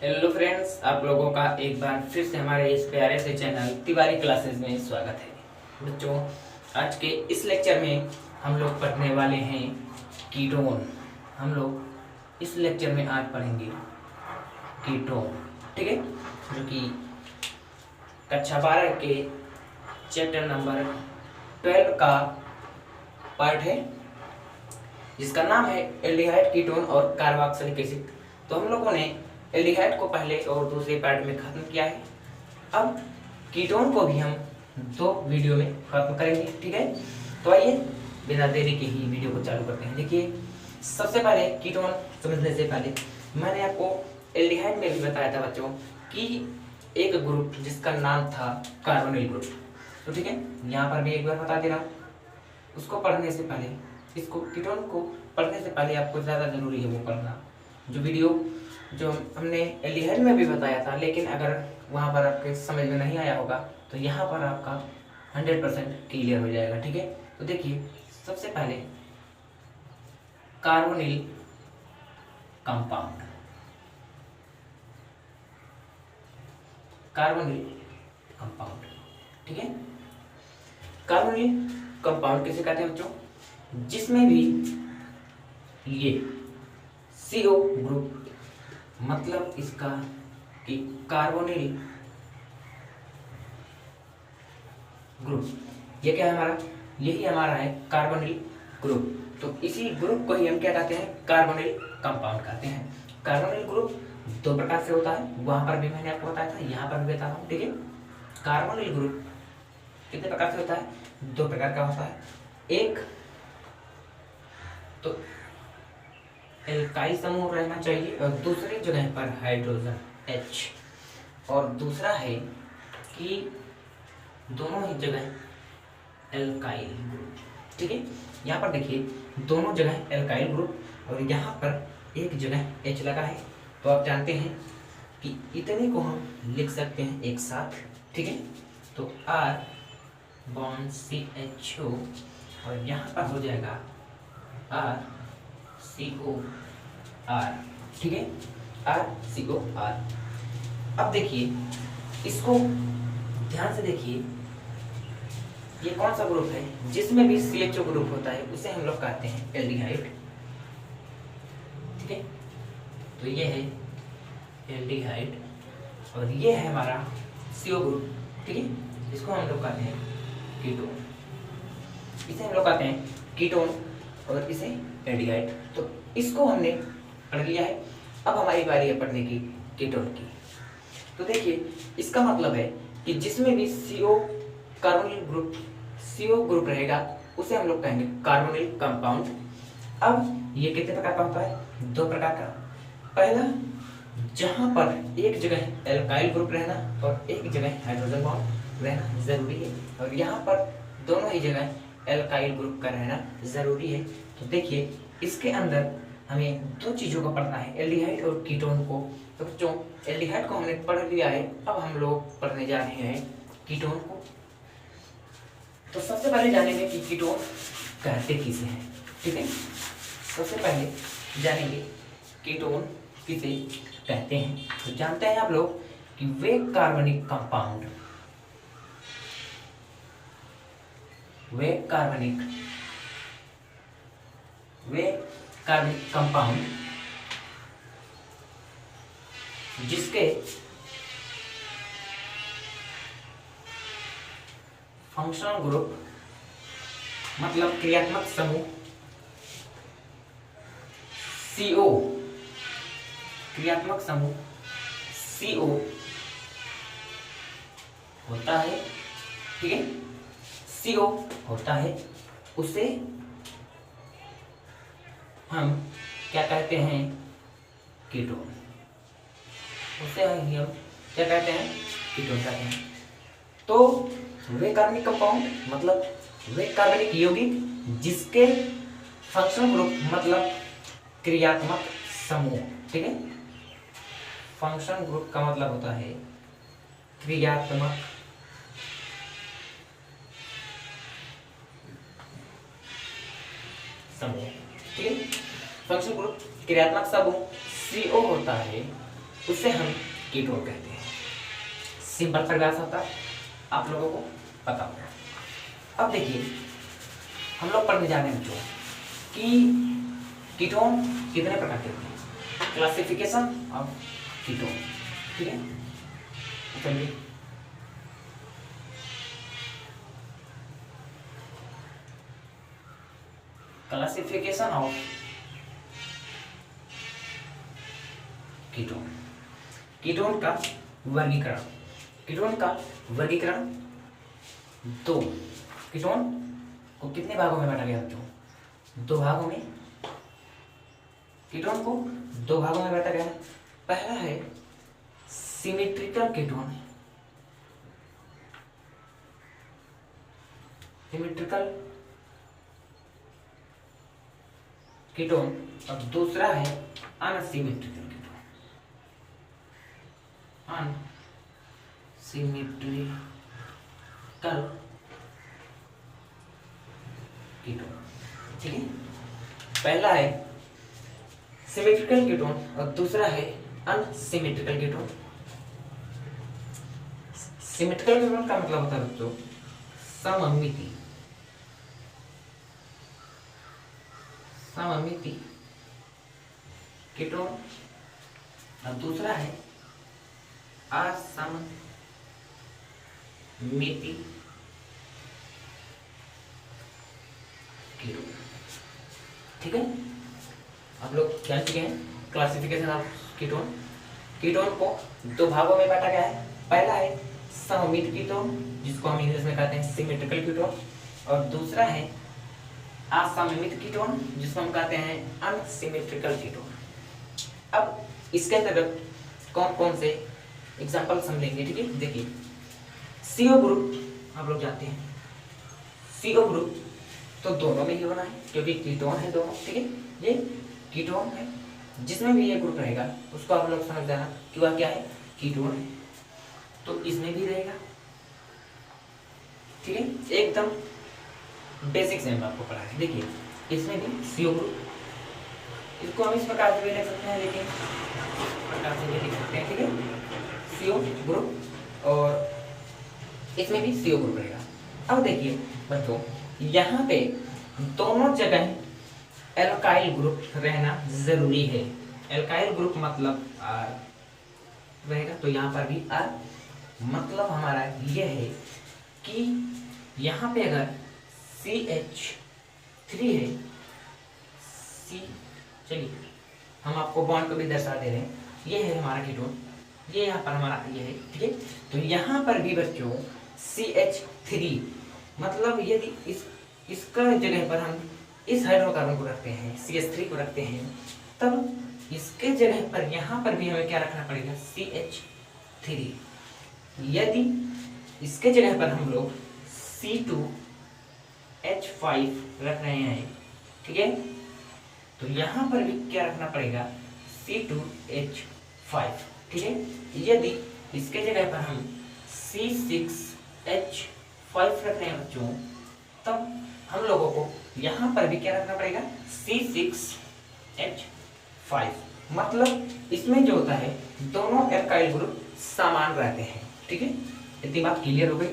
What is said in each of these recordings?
Hello friends, आप लोगों का एक बार फिर से हमारे इस प्यारे से चैनल तिवारी क्लासेस में स्वागत है। बच्चों, आज के इस लेक्चर में हम लोग पढ़ने वाले हैं कीटोन। हम लोग इस लेक्चर में आज पढ़ेंगे कीटोन, ठीक है, जो कि कक्षा 12 के चैप्टर नंबर 12 का पार्ट है, जिसका नाम है एल्डिहाइड, कीटोन और कार्बोक्सिलिक एसिड। तो हम लोगों ने एल्डिहाइड को पहले और दूसरे पार्ट में खत्म किया है। अब कीटोन को भी हम 2 वीडियो में खत्म करेंगे, ठीक है। तो आइए बिना देरी के ही वीडियो को चालू करते हैं। देखिए, सबसे पहले कीटोन समझने से पहले मैंने आपको एल्डिहाइड में भी बताया था बच्चों कि एक ग्रुप जिसका नाम था कार्बोनिल ग्रुप। तो ठीक है, यहाँ पर भी एक बार बता दे रहा हूँ। उसको पढ़ने से पहले, इसको कीटोन को पढ़ने से पहले आपको ज़्यादा ज़रूरी है वो पढ़ना, जो वीडियो जो हमने एल्डिहाइड में भी बताया था। लेकिन अगर वहाँ पर आपके समझ में नहीं आया होगा तो यहाँ पर आपका 100% क्लियर हो जाएगा, ठीक है। तो देखिए, सबसे पहले कार्बोनिल कंपाउंड, कार्बोनिल कंपाउंड, ठीक है। कार्बोनिल कंपाउंड किसे कहते हैं बच्चों? जिसमें भी ये CO ग्रुप, मतलब इसका कि कार्बोनिल ग्रुप, ये क्या है हमारा? यही हमारा है कार्बोनिल ग्रुप। तो इसी ग्रुप को ही हम क्या कहते हैं? कार्बोनिल कंपाउंड कहते हैं। कार्बोनिल ग्रुप 2 प्रकार से होता है, वहां पर भी मैंने आपको बताया था, यहाँ पर भी बता रहा हूँ, ठीक है। कार्बोनिल ग्रुप कितने प्रकार से होता है? 2 प्रकार का होता है। एक तो एल्काइल समूह रहना चाहिए और दूसरी जगह पर हाइड्रोजन H, और दूसरा है कि दोनों ही जगह एल्काइल ग्रुप, ठीक है। यहाँ पर देखिए, दोनों जगह एल्काइल ग्रुप और यहाँ पर एक जगह H लगा है। तो आप जानते हैं कि इतने को हम लिख सकते हैं एक साथ, ठीक है। तो R बॉन्ड CHO और यहाँ पर हो जाएगा RCOR, ठीक है, RCOR। अब देखिए, इसको ध्यान से देखिए, ये कौन सा ग्रुप है? जिसमें भी CHO ग्रुप होता है उसे हम लोग कहते हैं एल्डिहाइड, ठीक है। तो ये है एल्डिहाइड और ये है हमारा CO ग्रुप, ठीक है। इसको हम लोग कहते हैं कीटोन, इसे हम लोग कहते हैं कीटोन और इसे एल्डिहाइड। तो इसको हमने पढ़ लिया है। अब हमारी बारी है पढ़ने की कीटोन की। तो देखिए, इसका मतलब है कि जिसमें भी कार्बोनिल ग्रुप CO ग्रुप रहेगा उसे हम लोग कहेंगे कार्बोनिल कंपाउंड। अब ये कितने प्रकार का होता है? 2 प्रकार का। पहला, जहां पर एक जगह एल्काइल ग्रुप रहना और एक जगह हाइड्रोजन बॉन्ड रहना जरूरी है, और यहाँ पर दोनों ही जगह एल्काइल ग्रुप का रहना जरूरी है। तो देखिए, इसके अंदर हमें 2 चीज़ों का पढ़ना है, एल्डिहाइड और कीटोन को। तो बच्चों, एल्डिहाइड को हमने पढ़ लिया है, अब हम लोग पढ़ने जा रहे हैं कीटोन को। तो सबसे पहले जानेंगे कि कीटोन कहते किसे हैं, ठीक है। सबसे पहले जानेंगे कीटोन किसे कहते हैं। तो जानते हैं आप लोग कि वे कार्बनिक कंपाउंड, वे कार्बनिक कंपाउंड जिसके फंक्शनल ग्रुप, मतलब क्रियात्मक समूह CO, क्रियात्मक समूह CO होता है, ठीक है। CO होता है, उसे हम क्या कहते हैं? कीटोन। उसे हम क्या कहते हैं? कीटोन कहते हैं। तो वे कार्बनिक कंपाउंड मतलब वे कार्बनिक यौगिक जिसके फंक्शनल ग्रुप मतलब क्रियात्मक समूह, ठीक है। फंक्शनल ग्रुप का मतलब होता है क्रियात्मक समूह, ठीक है। फंक्शनल ग्रुप क्रियात्मक समूह CO होता है, उसे हम कीटोन कहते हैं। सिंपल परिभाषा होता है, आप लोगों को पता होगा। अब देखिए हम लोग पढ़ने जा रहे हैं बच्चों कि कीटोन कितने प्रकार के होते हैं, क्लासिफिकेशन ऑफ कीटोन। ठीक है, चलिए क्लासिफिकेशन ऑफ कीटोन। कीटोन का वर्गीकरण, कीटोन का वर्गीकरण दो। कीटोन को कितने भागों में बांटा गया बच्चों, दो भागों में। कीटोन को दो भागों में बांटा गया है। पहला है सिमेट्रिकल कीटोन, सिमेट्रिकल कीटोन, और दूसरा है अनसिमेट्रिकल कीटोन, अनसिमेट्रिकल कीटोन। ठीक है, पहला है सिमेट्रिकल कीटोन और दूसरा है अनसिमेट्रिकल कीटोन। सिमेट्रिकल कीटोन का मतलब होता है बच्चों सममिति, सममिति कीटोन, और दूसरा है असममिति कीटोन। ठीक है, आप लोग जान चुके हैं क्लासिफिकेशन ऑफ कीटोन। कीटोन को दो भागों में बांटा गया है। पहला है सममित कीटोन, जिसको हम इंग्लिश में कहते हैं सिमेट्रिकल कीटोन, और दूसरा है असममित कीटोन, जिसको हम कहते हैं अनसिमेट्रिकल कीटोन। अब इसके अंतर्गत कौन कौन से एग्जांपल हम लेंगे। ठीक है, देखिए CO ग्रुप आप लोग जानते हैं, CO ग्रुप तो दोनों में ही होना है क्योंकि कीटोन है दोनों। ठीक है, ये कीटोन है, जिसमें भी ये ग्रुप रहेगा उसको आप लोग समझ जाना कि वह क्या है, कीटोन है, तो इसमें भी रहेगा। ठीक है, एकदम बेसिक से हम आपको पढ़ा है। देखिए इसमें भी CO ग्रुप, इसको हम इस प्रकार से भी लिख सकते हैं, लेकिन इस प्रकार से भी लिख सकते हैं। ठीक है, CO ग्रुप, और इसमें भी CO ग्रुप रहेगा। अब देखिए बच्चों, यहाँ पे दोनों जगह एल्काइल ग्रुप रहना जरूरी है। एल्काइल ग्रुप मतलब R रहेगा, तो यहाँ पर भी R मतलब हमारा यह है कि यहाँ पे अगर CH3 है, चलिए हम आपको बॉन्ड को भी दर्शा दे रहे हैं, ये है हमारा कीटोन, ये यहाँ पर हमारा ये है। ठीक है, तो यहाँ पर भी बच्चों CH3 मतलब यदि इसका जगह पर हम इस हाइड्रोकार्बन को रखते हैं, CH3 को रखते हैं, तब इसके जगह पर यहाँ पर भी हमें क्या रखना पड़ेगा, CH3। यदि इसके जगह पर हम लोग C2H5 रख रहे हैं, ठीक है, तो यहाँ पर भी क्या रखना पड़ेगा, C2H5। ठीक है, यदि इसके जगह पर हम C6H5 रख रहे हैं बच्चों, तब हम लोगों को यहाँ पर भी क्या रखना पड़ेगा, C6H5। मतलब इसमें जो होता है दोनों एल्काइल ग्रुप समान रहते हैं। ठीक है, इतनी बात क्लियर हो गई।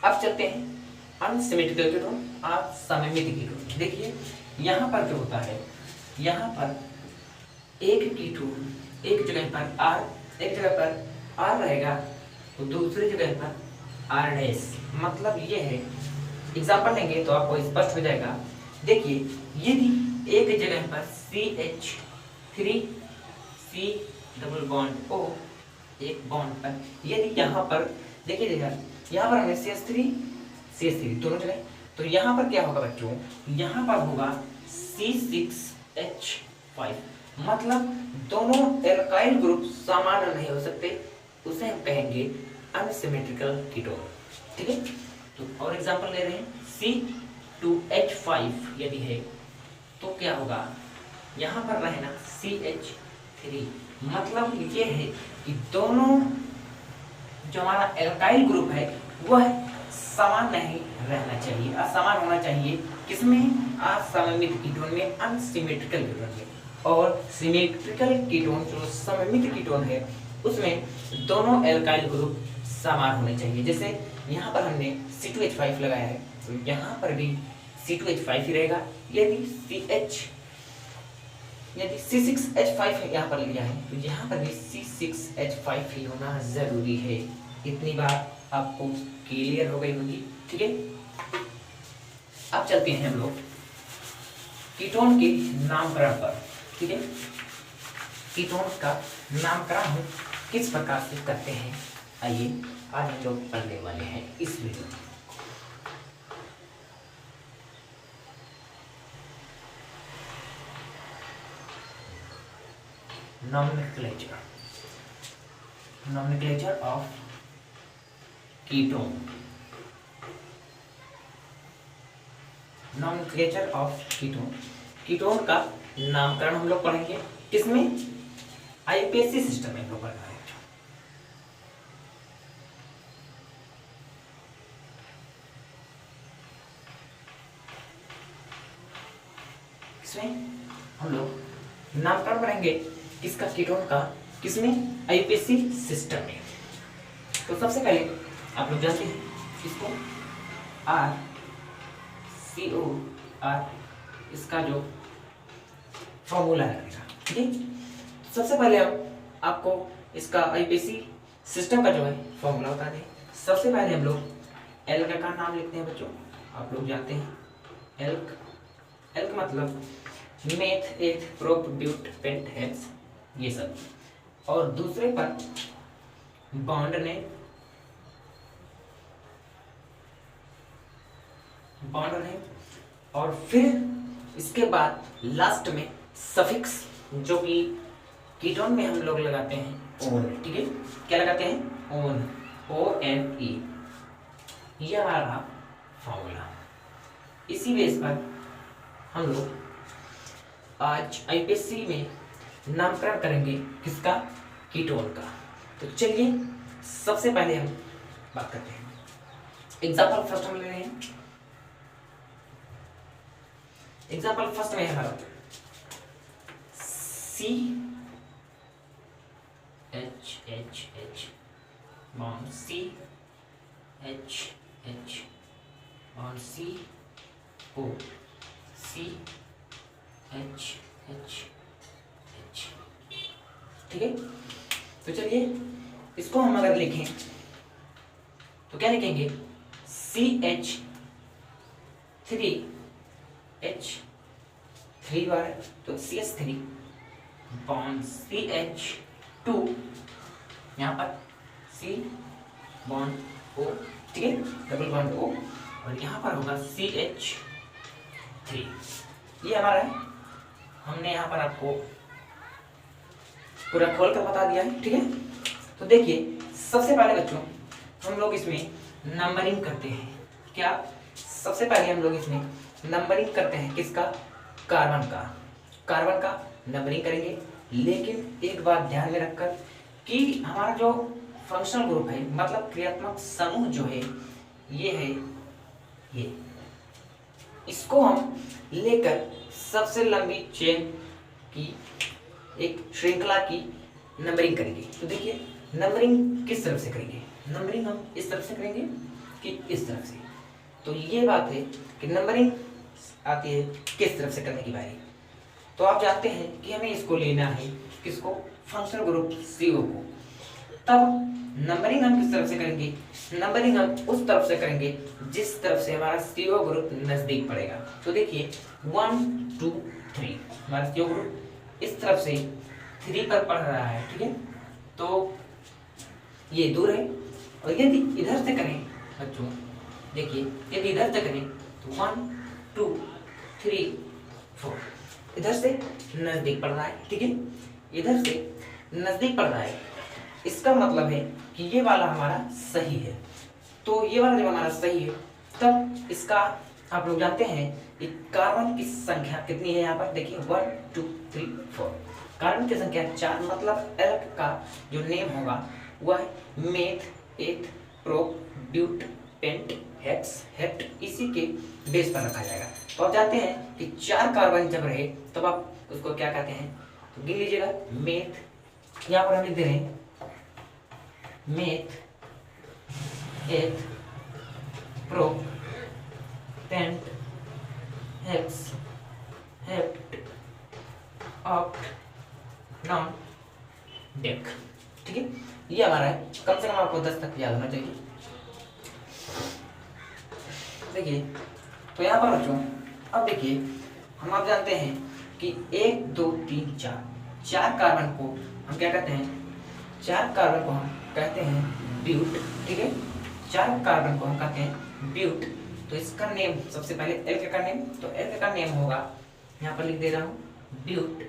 अब चलते हैं अनसिमेट्रिकल कीटोन, असममित कीटोन। देखिए यहाँ पर जो होता है, यहाँ पर एक कीटोन एक जगह पर R, एक जगह पर R रहेगा, तो दूसरी जगह पर R'। मतलब ये है, एग्जाम्पल लेंगे तो आपको स्पष्ट हो जाएगा। देखिए यदि एक जगह पर CH3 C double bond O एक बॉन्ड पर, यदि यहाँ पर देखिए यहाँ पर हमें CH3 दोनों जगह, तो यहाँ पर क्या होगा बच्चों, यहाँ पर होगा C6H5। मतलब दोनों एल्काइल ग्रुप समान नहीं हो सकते, उसे हम कहेंगे अनसिमेट्रिकल कीटोन। ठीक है, तो और एग्जांपल ले रहे हैं, C2H5 यदि है तो क्या होगा, यहाँ पर रहना CH3। मतलब ये है कि दोनों जो हमारा एल्काइल ग्रुप है वह समान नहीं रहना चाहिए, असमान होना चाहिए। किसमें, असममित कीटोन में, अनसिमेट्रिकल कीटोन में। और सिमेट्रिकल कीटोन जो सममित कीटोन है उसमें दोनों एल्काइल ग्रुप समान होने चाहिए। जैसे यहाँ पर हमने C2H5 लगाया है तो यहाँ पर भी C2H5 ही रहेगा। यदि C6H5 यहाँ पर लिया है तो यहाँ पर भी C6H5 ही होना जरूरी है। इतनी बात आपको क्लियर हो गई होगी, ठीक है। अब चलते हैं हम लोग कीटोन के नामकरण पर, ठीक है। कीटोन का नामकरण हम किस प्रकार से करते हैं, आइए आज हम लोग पढ़ने वाले हैं इस वीडियो में। nomenclature of ketone, nomenclature of ketone, ketone का नामकरण हम लोग पढ़ेंगे किसमें, आईपीएससी सिस्टम में हम लोग पढ़ना है। इसमें हम लोग नामकरण पढ़ेंगे किसका, कीटोन का, किसमें, आईपीएससी सिस्टम में। तो सबसे पहले आप लोग जानते हैं इसको RCOR, इसका जो फॉर्मूला रहेगा, ठीक है। सबसे पहले आपको इसका आईपीएससी सिस्टम का जो है फॉर्मूला बता दें। सबसे पहले हम लोग एल्क का नाम लिखते हैं बच्चों, आप लोग जानते हैं एल्क मतलब meth eth prop but pent hex ये सब, और दूसरे पर बॉन्ड नेम और फिर इसके बाद लास्ट में सफिक्स जो कि कीटोन में हम लोग लगाते हैं ओन, ठीक है। क्या लगाते हैं, ओन, ONE। ये हमारा रहा फॉर्मूला। इसी बेस पर हम लोग आज आईपीएससी में नामकरण करेंगे किसका, कीटोन का। तो चलिए सबसे पहले हम बात करते हैं। एग्जाम्पल फर्स्ट हम ले रहे हैं। एग्जाम्पल फर्स्ट में हमारा CHH bond CHH bond CO CHH, ठीक है। तो चलिए इसको हम अगर लिखें तो क्या लिखेंगे, CH3H3 बार तो CH3 बॉन्ड CH2, यहाँ पर C बॉन्ड O, ठीक है, डबल बॉन्ड O, और यहाँ पर होगा CH3। ये हमारा है, हमने यहाँ पर आपको पूरा खोल कर बता दिया है, ठीक है। तो देखिए सबसे पहले बच्चों हम लोग इसमें नंबरिंग करते हैं। क्या, सबसे पहले हम लोग इसमें नंबरिंग करते हैं किसका, कार्बन का नंबरिंग करेंगे। लेकिन एक बात ध्यान में रखकर कि हमारा जो फंक्शनल ग्रुप है मतलब क्रियात्मक समूह जो है ये है, ये इसको हम लेकर सबसे लंबी चेन की एक श्रृंखला की नंबरिंग करेंगे। तो देखिए नंबरिंग किस तरफ से करेंगे, नंबरिंग हम इस तरफ से करेंगे कि इस तरफ से। तो ये बात है कि नंबरिंग आती है किस तरफ से करने की बारी। तो आप जानते हैं कि हमें इसको लेना है किसको, फंक्शनल ग्रुप CO को। तब नंबरिंग हम किस तरफ से करेंगे, नंबरिंग हम उस तरफ से करेंगे जिस तरफ से हमारा CO ग्रुप नजदीक पड़ेगा। तो देखिए 1 2 3 हमारा CO ग्रुप इस तरफ से 3 पर पढ़ रहा है, ठीक है। तो ये दूर है, और यदि इधर से करें बच्चों, देखिए यदि इधर से करें तो 1 2 3 4 इधर से नजदीक पड़ रहा है, ठीक है, इधर से नजदीक पड़ रहा है। इसका मतलब है कि ये वाला हमारा सही है। तो ये वाला जब हमारा सही है तब इसका आप लोग जानते हैं कि कार्बन की संख्या कितनी है। यहाँ पर देखिए 1 2 3 4 कार्बन की संख्या 4, मतलब एल्क का जो नेम होगा वह है meth eth prop but pent, hex, hept इसी के बेस पर रखा जाएगा। तो आप जानते हैं कि 4 कार्बन जब रहे तब आप उसको क्या कहते हैं, तो गिन लीजिएगा। मेथ, यहाँ पर हम लिख दे रहे हैं meth, eth, pro, pent, hex, hept, oct, non, dec. ठीक है, ये हमारा है। कम से कम आपको 10 तक याद होना चाहिए। देखिए, तो यहाँ पर बच्चों अब देखिए, हम आप जानते हैं कि 1 2 3 4 कार्बन को हम क्या कहते हैं, 4 कार्बन को हम कहते हैं ब्यूट। ठीक है, 4 कार्बन को हम कहते हैं ब्यूट। तो इसका नेम सबसे पहले एल्केन का नेम, तो एल्केन का नेम होगा, यहाँ पर लिख दे रहा हूँ ब्यूट,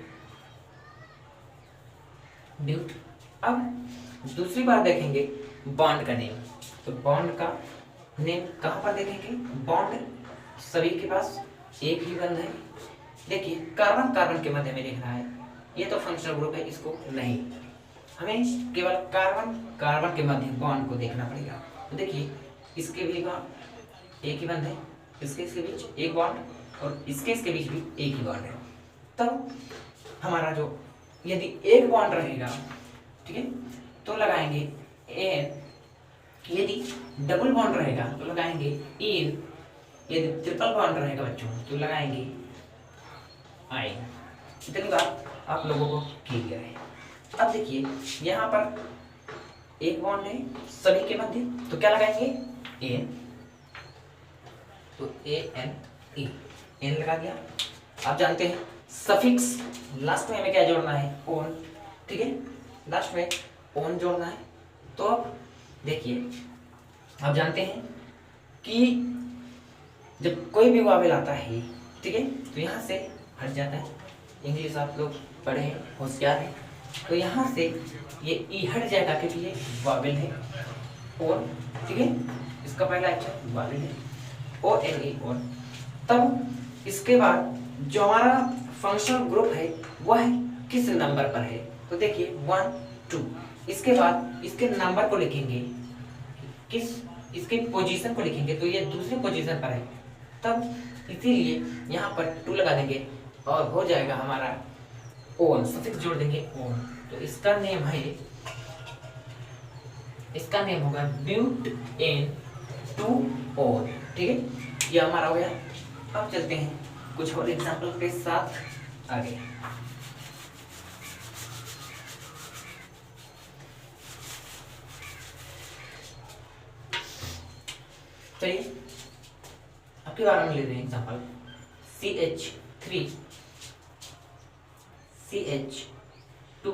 ब्यूट। अब दूसरी बार देखेंगे बॉन्ड का नेम, तो बॉन्ड का नेम कहाँ पर देखेंगे, बॉन्ड सभी के पास एक ही बंध है। देखिए, कार्बन कार्बन के मध्य में लिखना है, ये तो फंक्शनल ग्रुप है, इसको नहीं, हमें केवल कार्बन कार्बन के मध्य बॉन्ड को देखना पड़ेगा। तो देखिए, इसके भी एक ही बंध है, इसके बीच एक बॉन्ड और इसके बीच भी एक ही बॉन्ड है। तब हमारा जो यदि एक बॉन्ड रहेगा, ठीक है, तो लगाएंगे एन, यदि डबल बॉन्ड रहेगा तो लगाएंगे इन, यदि ट्रिपल बॉन्ड रहेगा बच्चों तो लगाएंगे आइन। इतनी बात आप लोगों को क्लियर है। अब देखिए, यहाँ पर एक बॉन्ड है सभी के मध्य, तो क्या लगाएंगे एन, तो ए एन ई, एन लगा दिया। आप जानते हैं सफिक्स लास्ट में हमें क्या जोड़ना है, ओन। ठीक है, लास्ट में ओन जोड़ना है। तो अब देखिए, आप जानते हैं कि जब कोई भी वावेल आता है, ठीक है, तो यहाँ से हट जाता है। इंग्लिश आप लोग पढ़े हैं, होशियार है, तो यहाँ से ये ई हट जाएगा क्योंकि ये वावेल है, ओन। ठीक है, इसका पहला अक्षर वावेल है, ओ एन ई, ओन। तब इसके बाद जो हमारा फंक्शनल ग्रुप है वह किस नंबर पर है, तो देखिए 1 2, इसके बाद इसके नंबर को लिखेंगे, किस इसके पोजीशन को लिखेंगे, तो ये दूसरी पोजीशन पर है। तब इसीलिए यहाँ पर 2 लगा देंगे और हो जाएगा हमारा ओन, सफिक्स जोड़ देंगे ओन। तो इसका नेम है, इसका नेम होगा ब्यूट एन 2 ओन। ठीक है, ये हमारा हो गया। अब चलते हैं कुछ और एग्जाम्पल के साथ आगे। चलिए, आपके बारे में ले रहे हैं example CH3 CH2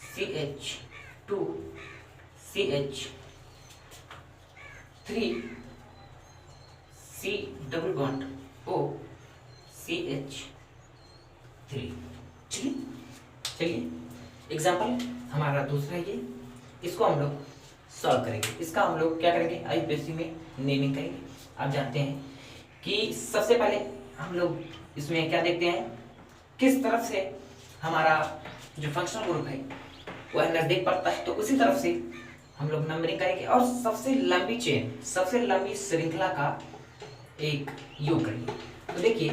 CH2 CH3 C double bond O CH3। चलिए एग्जाम्पल हमारा दूसरा ये, इसको हम लोग सॉल्व करेंगे। इसका हम लोग क्या करेंगे, आईपीएससी में नेमिंग करेंगे। आप जानते हैं कि सबसे पहले हम लोग इसमें क्या देखते हैं, किस तरफ से हमारा जो फंक्शनल ग्रुप है वह नजदीक पड़ता है, तो उसी तरफ से हम लोग नंबरिंग करेंगे और सबसे लंबी चेन, सबसे लंबी श्रृंखला का एक योग करेंगे। तो देखिए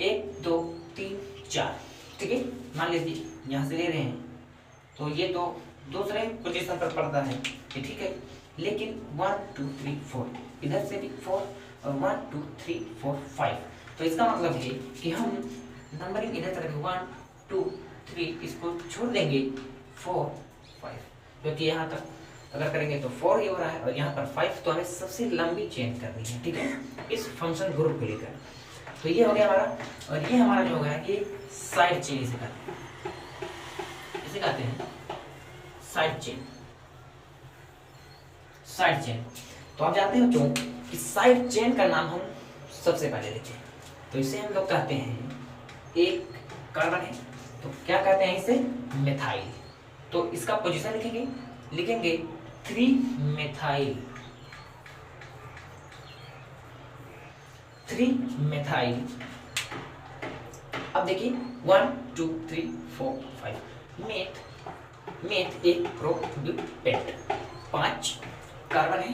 1 2 3 4, ठीक है, मान लीजिए यहाँ से ले रहे हैं तो ये तो दूसरे पोजीशन पर पड़ता है, ठीक है, लेकिन 1 2 3 4 इधर से भी 4 और 1 2 3 4 5, तो इसका मतलब है कि हम नंबरिंग इधर करेंगे 1 2 3, इसको छोड़ देंगे 4 5, क्योंकि यहाँ तक अगर करेंगे तो 4 ही हो रहा है और यहाँ पर 5, तो हमें सबसे लंबी चेन करनी है, ठीक है, इस फंक्शन ग्रुप को लेकर। तो ये हो गया हमारा, और ये हमारा जो हो गया ये साइड चेन, इसे कहते हैं साइड चेन, साइड चेन। तो आप जानते हो बच्चों कि साइड चेन का नाम हम सबसे पहले लिखें, तो इसे हम लोग कहते हैं, एक कार्बन है तो क्या कहते हैं इसे, मेथाइल। तो इसका पोजीशन लिखेंगे 3 मेथाइल, 3 मेथाइल। अब देखिए 1 2 3 4 5, मेथ एक प्रोप्यूटेंट, 5 कार्बन है,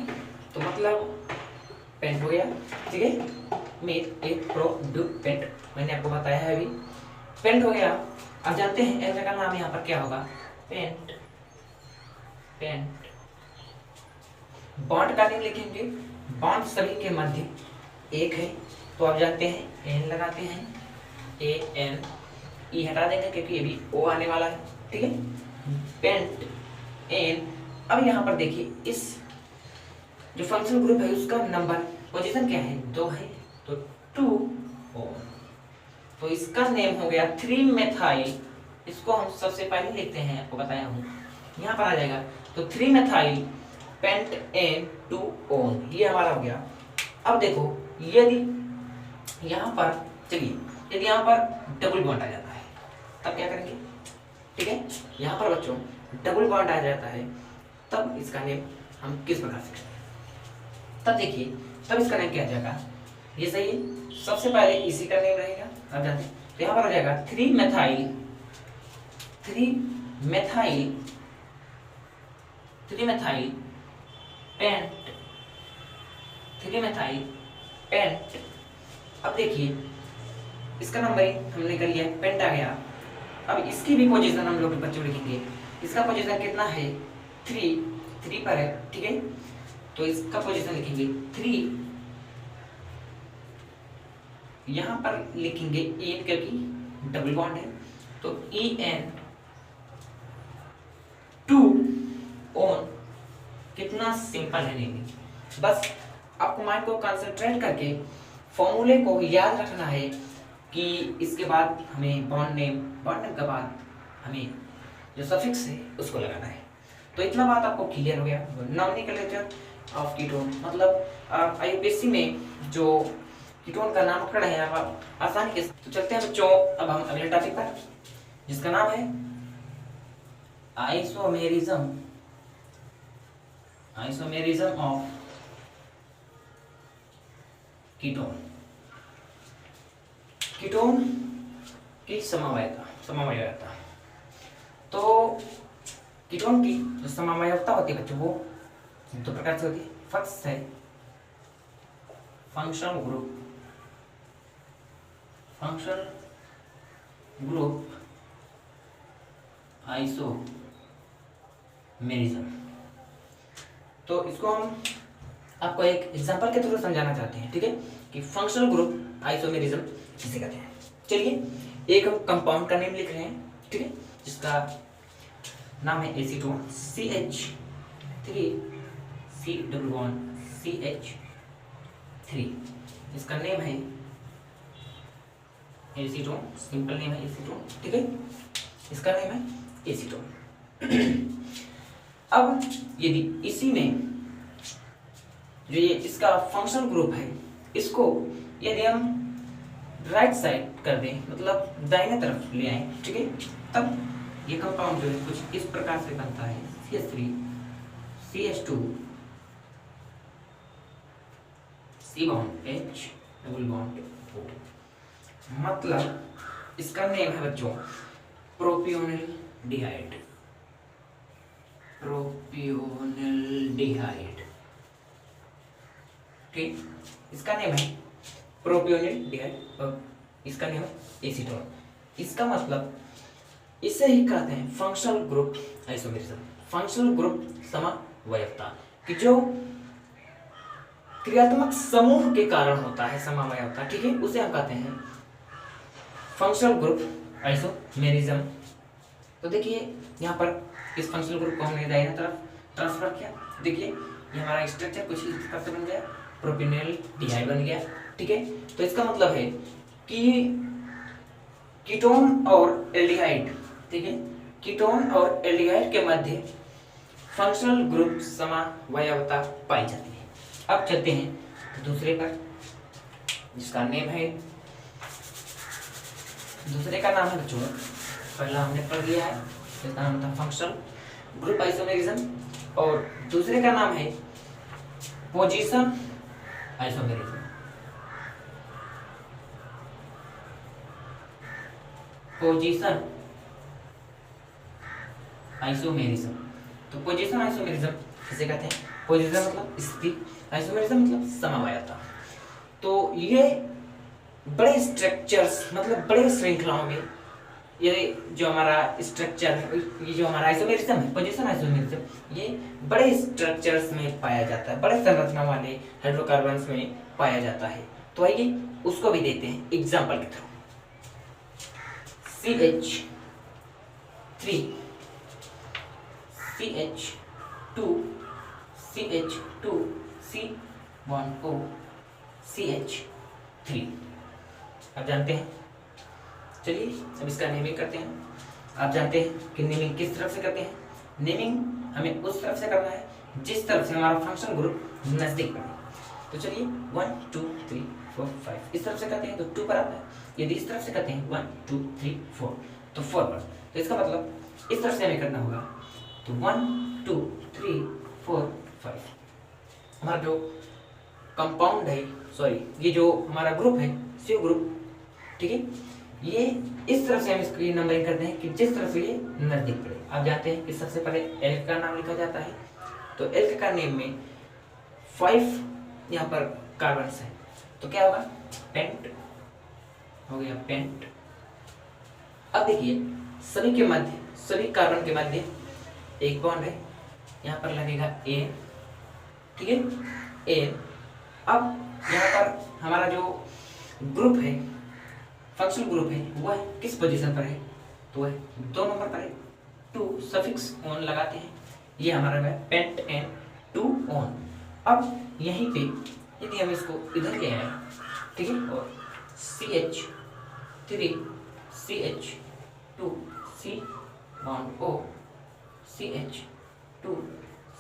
तो मतलब पेंट हो गया, ठीक है। मीन ए प्रोड्यूपेंट, मैंने आपको बताया है अभी, पेंट हो गया। अब जानते हैं एल्डर का नाम यहाँ पर क्या होगा, पेंट। पेंट बॉन्ड का नेम लिखेंगे, बॉन्ड सभी के मध्य एक है, तो आप जानते हैं एन लगाते हैं, ए एन, ई हटा देंगे क्योंकि ये भी ओ आने वाला है, ठीक है। Pentane. अब यहाँ पर देखिए इस जो फंक्शनल ग्रुप है उसका नंबर पोजीशन क्या है, 2 है, तो 2 ओन। तो इसका नेम हो गया 3 मेथाइल। इसको हम सबसे पहले लिखते हैं, आपको बताया हूँ, यहाँ पर आ जाएगा, तो 3 मेथाइल पेंट एन 2 ओन, ये हमारा हो गया। अब देखो यदि यहाँ पर, चलिए यदि यहाँ पर डबल बॉन्ड आ जाता है तब क्या करेंगे, ठीक है। यहाँ पर बच्चों डबल बॉन्ड आ जाता है तब इसका नेम हम किस प्रकार से करेंगे, तब देखिए तब इसका नेम क्या आ जाएगा, ये सही है, सबसे पहले इसी का नेम रहेगा। अब जानते हैं, तो यहाँ पर हो जाएगा 3 मेथाइल पेंट। अब देखिए इसका नंबर हमने कर लिया, पेंट आ गया। अब इसकी भी पोजीशन हम लोग बच्चों लिखेंगे, इसका पोजीशन कितना है, 3 पर है, ठीक है। तो इसका पोजीशन लिखेंगे 3, यहाँ पर लिखेंगे एन क्योंकि डबल बॉन्ड है, तो ई एन 2 ओन। कितना सिंपल है नेमिंग, बस आपको माइंड को कंसंट्रेट करके फॉर्मूले को याद रखना है कि इसके बाद हमें बॉन्ड नेम के बाद हमें जो सफिक्स है उसको लगाना है। तो इतना बात आपको क्लियर हो गया। नॉमेनक्लेचर ऑफ कीटोन, मतलब आईयूपीएससी में जो कीटोन का नामकरण है आप आसानी के। तो चलते हैं बच्चों अब हम अगले टॉपिक पर, जिसका नाम है आइसोमेरिज्म ऑफ कीटोन। कीटोन की समवायता। तो कीटोन की जो समवायता होती है बच्चों वो 2 प्रकार से होती है। फर्स्ट है फंक्शनल ग्रुप आइसोमेरिज्म। तो इसको हम आपको एक एग्जांपल के थ्रू समझाना चाहते हैं, ठीक है, कि फंक्शनल ग्रुप आइसोमेरिज्म किसे कहते हैं। चलिए एक हम कंपाउंड का नेम लिख रहे हैं, ठीक है, जिसका नाम है एसीटोन, CH3 इसका नेम है एसीटोन, सिंपल नेम है एसीटोन, ठीक है, इसका नेम है एसीटोन। अब यदि इसी में जो ये इसका फंक्शनल ग्रुप है, इसको यदि हम राइट साइड कर दें, मतलब दाहिने तरफ ले आए, ठीक है, तब ये कंपाउंड जो है कुछ इस प्रकार से बनता है, CH3 CH2 C bond H double bond O, मतलब इसका नेम है बच्चों प्रोपियोनिल डिहाइड, ठीक, इसका नेम है प्रोपियोनिल डिहाइड और इसका नेम है एसीटोन। इसका मतलब इसे ही कहते हैं functional group isomerism, functional group समवायता, कि जो क्रियात्मक समूह के कारण होता है समवायता, ठीक है, उसे हम कहते हैं फंक्शनल ग्रुप आइसोमेरिज्म। तो देखिए यहाँ पर इस फंक्शनल ग्रुप को हमने दाहिने तरफ ट्रांसफर किया, देखिए ये हमारा स्ट्रक्चर कुछ इस प्रकार से बन गया, प्रोपियोनिल डिहाइड बन गया, ठीक है। तो इसका मतलब है कि कीटोन और एल्डिहाइड, ठीक है, कीटोन और एल्डिहाइड के मध्य फंक्शनल ग्रुप समवायता पाई जाती है। अब चलते हैं दूसरे पर, जिसका नेम है, दूसरे का नाम है बच्चों, पहला हमने पढ़ लिया है, इसका नाम था फंक्शनल ग्रुप आइसोमेरिज्म, और दूसरे का नाम है पोजीशन आइसोमेरिज्म। पोजीशन आइसोमेरिज्म, तो पोजीशन आइसोमेरिज्म किसे कहते हैं, पोजीशन मतलब स्थिति, आइसोमेरिज्म मतलब समवायता। तो ये बड़े स्ट्रक्चर्स मतलब बड़े श्रृंखलाओं में ये जो हमारा स्ट्रक्चर, ये जो हमारा आइसोमेरिज्म है, पोजीशन आइसोमेरिज्म, ये बड़े स्ट्रक्चर्स में पाया जाता है, बड़े संरचना वाले हाइड्रोकार्बन्स में पाया जाता है। तो आइए उसको भी देते हैं एग्जाम्पल के through. CH3 CH2 CH2 C1O CH3। आप जानते हैं, चलिए अब इसका नेमिंग करते हैं। आप जानते हैं कि नेमिंग किस तरफ से करते हैं? नेमिंग हमें उस तरफ से करना है जिस तरफ से हमारा फंक्शन ग्रुप नजदीक पड़े। तो चलिए 1 2 3 4 5 इस तरफ से करते हैं तो 2 पर आता है। यदि इस तरफ से करते हैं 1 2 3 4 तो 4 पर। तो इसका मतलब इस तरफ से हमें करना होगा तो 1 2 3 4 5। हमारा जो कंपाउंड है, सॉरी ये जो हमारा ग्रुप है CO ग्रुप, ठीक है, ये इस तरफ से हम इसकी नंबरिंग करते हैं कि जिस तरफ से ये नजदीक पड़े। आप जानते हैं कि सबसे पहले एल्क का नाम लिखा जाता है। तो एल्क का नेम में 5 यहाँ पर कार्बन्स है तो क्या होगा? पेंट हो गया, पेंट। अब देखिए सभी के मध्य, सभी कार्बन के मध्य एक बॉन्ड है, यहाँ पर लगेगा A, ठीक है, A। अब यहाँ पर हमारा जो ग्रुप है, फंक्शनल ग्रुप है, वह किस पोजीशन पर है? तो वह 2 नंबर पर है। 2 सफिक्स ऑन लगाते हैं, ये हमारा है पेंट एन 2 ऑन। अब यहीं पे यदि हम इसको इधर ले आए, ठीक है, और CH3 CH2 C1O CH2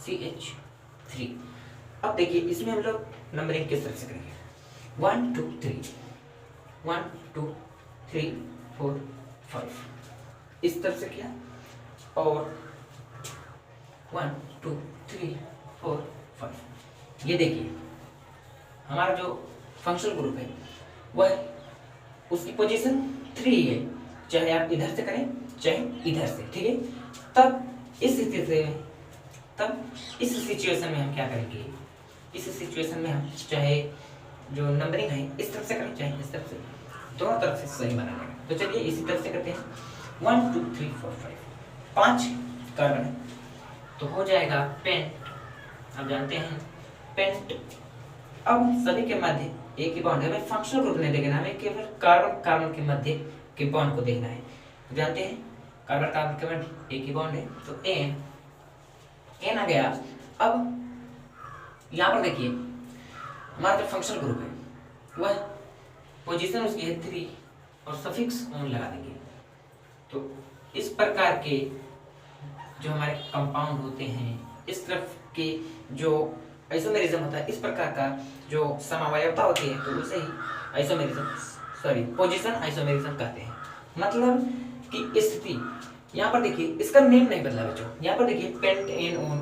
CH3। अब देखिए इसमें हम लोग नंबरिंग किस तरह से करेंगे? 1 2 3 1 2 3 4 5 इस तरफ से किया, और 1 2 3 4 5। ये देखिए हमारा जो फंक्शनल ग्रुप है वह उसकी पोजीशन 3 है, चाहे आप इधर से करें चाहे इधर से, ठीक है। तब इस स्थिति से, तब इस सिचुएशन में हम क्या करेंगे? इस सिचुएशन में हम चाहे जो नंबरिंग है इस तरफ से करें चाहे इस तरफ से, दोनों तरफ से सही बनाना है। तो चलिए इसी तरफ से करते हैं। 1 2 3 4 5 5 कार्बन है तो हो जाएगा पेंट। आप जानते हैं पेंट। अब सभी के मध्य एक ही बॉन्ड है, हमें फंक्शनल ग्रुप नहीं देखना, हमें केवल कार्बन कार्बन के मध्य के बॉन्ड को देखना है। तो जानते हैं कार्बन कार्बन के मध्य एक ही बॉन्ड है तो एन आ गया। अब यहाँ पर देखिए हमारा जो फंक्शनल ग्रुप है वह पोजीशन उसकी है 3 और सफिक्स ऑन लगा देंगे। तो इस प्रकार के जो हमारे कंपाउंड होते हैं, इस तरफ के जो आइसोमेरिज्म होता है, इस प्रकार का जो समवायता होती है तो उसे ही आइसोमेरिज्म, सॉरी पोजीशन आइसोमेरिज्म कहते हैं। मतलब कि स्थिति, यहाँ पर देखिए इसका नेम नहीं बदला बच्चों, यहाँ पर देखिए पेंटेन ऑन,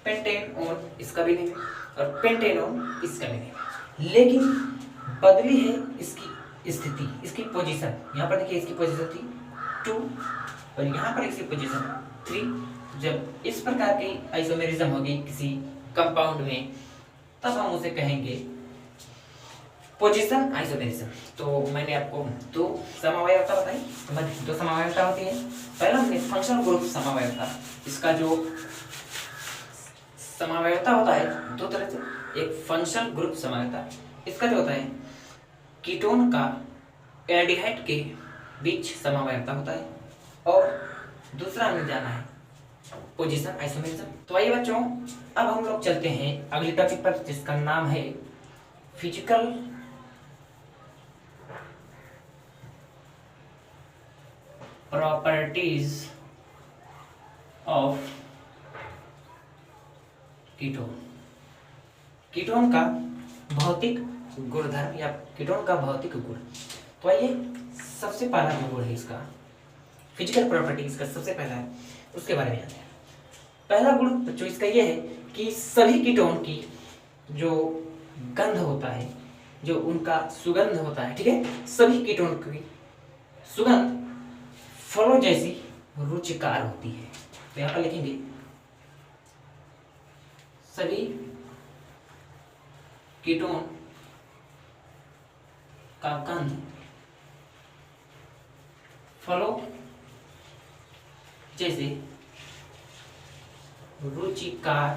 पेंटेन ऑन इसका भी नेम है और पेंटेन ऑन इसका भी नेम है, लेकिन बदली है इसकी स्थिति, इसकी पोजीशन। यहाँ पर देखिए इसकी पोजीशन थी 2 और यहाँ पर इसकी पोजीशन 3। जब इस प्रकार की आइसोमेरिज्म होगी किसी कंपाउंड में तब हम उसे कहेंगे पोजीशन आइसोमेरिज्म। तो मैंने आपको 2 समवायता बताई, मध्य 2 समवायता होती है। पहला हमने फंक्शनल ग्रुप समवायता, इसका जो समवायता होता है 2 तरह से। एक फंक्शनल ग्रुप समवायता, इसका जो होता है कीटोन का एल्डिहाइड के बीच समवायता होता है, और दूसरा हमें जाना है पोजीशन आइसोमेरिज्म। तो आइए बच्चों अब हम लोग चलते हैं अगले टॉपिक पर जिसका नाम है physical properties of ketone. Ketone का भौतिक गुणधर्म या कीटोन का भौतिक गुण। तो आइए सबसे पहला जो गुण है इसका फिजिकल प्रॉपर्टीज का सबसे पहला है, उसके बारे में जानते हैं। पहला गुण बच्चों इसका यह है कि सभी कीटोन की जो गंध होता है, जो उनका सुगंध होता है, ठीक है, सभी कीटोन की सुगंध फलों जैसी रुचिकार होती है। तो यहाँ पर लिखेंगे सभी कीटोन का गंध फलों जैसे रुचिकार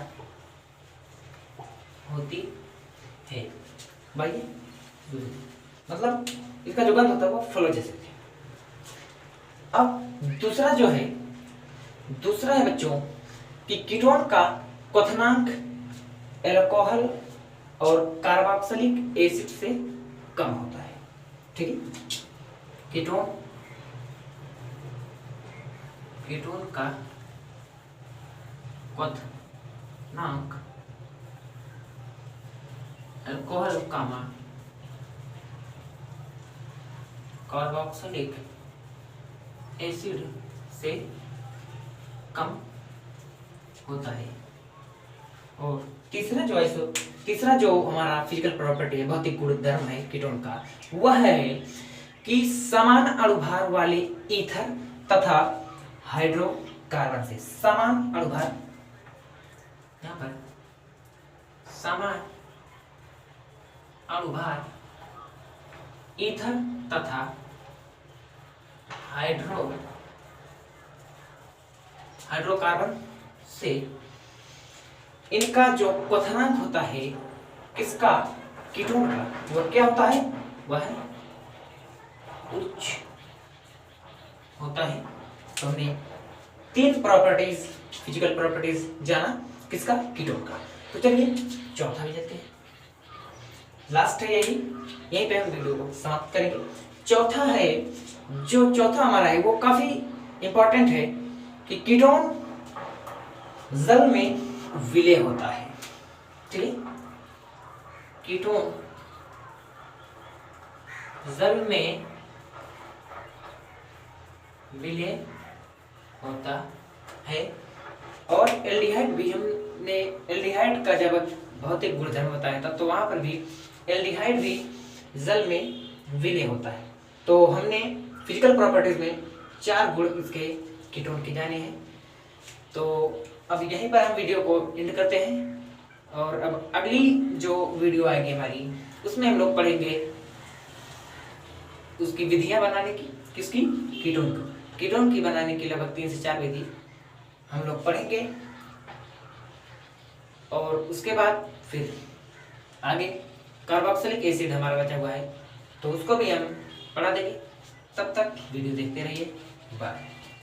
होती है। भाई मतलब इसका जो गंध होता है वो फलों जैसे थे। अब दूसरा है बच्चों कि कीटोन का क्वथनांक एल्कोहल और कार्बोक्सिलिक एसिड से कम होता है। ठीक है, कीटोन का क्वथनांक एल्कोहल कामा कार्बोक्सिलिक एसिड से कम होता है। और तीसरा जो हमारा फिजिकल प्रॉपर्टी है, भौतिक गुणधर्म है कीटोन का, वह है कि समान अणुभार वाले ईथर तथा हाइड्रोकार्बन से समान अणुभार, यहाँ पर समान अणुभार ईथर तथा हाइड्रोकार्बन से इनका जो क्वथनांक होता है किसका, कीटोन का, वह क्या होता है, वह उच्च होता है। तो हमने 3 प्रॉपर्टीज, फिजिकल प्रॉपर्टीज जाना किसका, कीटोन का। तो चलिए चौथा भी लेते हैं, लास्ट है यहीं पे हम वीडियो को समाप्त करेंगे। चौथा हमारा है वो काफी इंपॉर्टेंट है कि कीटोन जल में विलय होता है। ठीक है, कीटोन जल में विलय होता है। और एल्डिहाइड भी, हमने एल्डिहाइड का जब भौतिक गुणधर्म बताया था तो वहां पर भी एल्डिहाइड भी जल में विलय होता है। तो हमने फिजिकल प्रॉपर्टीज में 4 गुण इसके कीटोन के जाने हैं। तो अब यहीं पर हम वीडियो को एंड करते हैं और अब अगली जो वीडियो आएगी हमारी उसमें हम लोग पढ़ेंगे उसकी विधियां बनाने की, किसकी, कीटोन की बनाने की लगभग 3 से 4 विधि हम लोग पढ़ेंगे। और उसके बाद फिर आगे कार्बोक्सिलिक एसिड हमारा बचा हुआ है तो उसको भी हम पढ़ा देंगे। तब तक वीडियो देखते रहिए, बाय।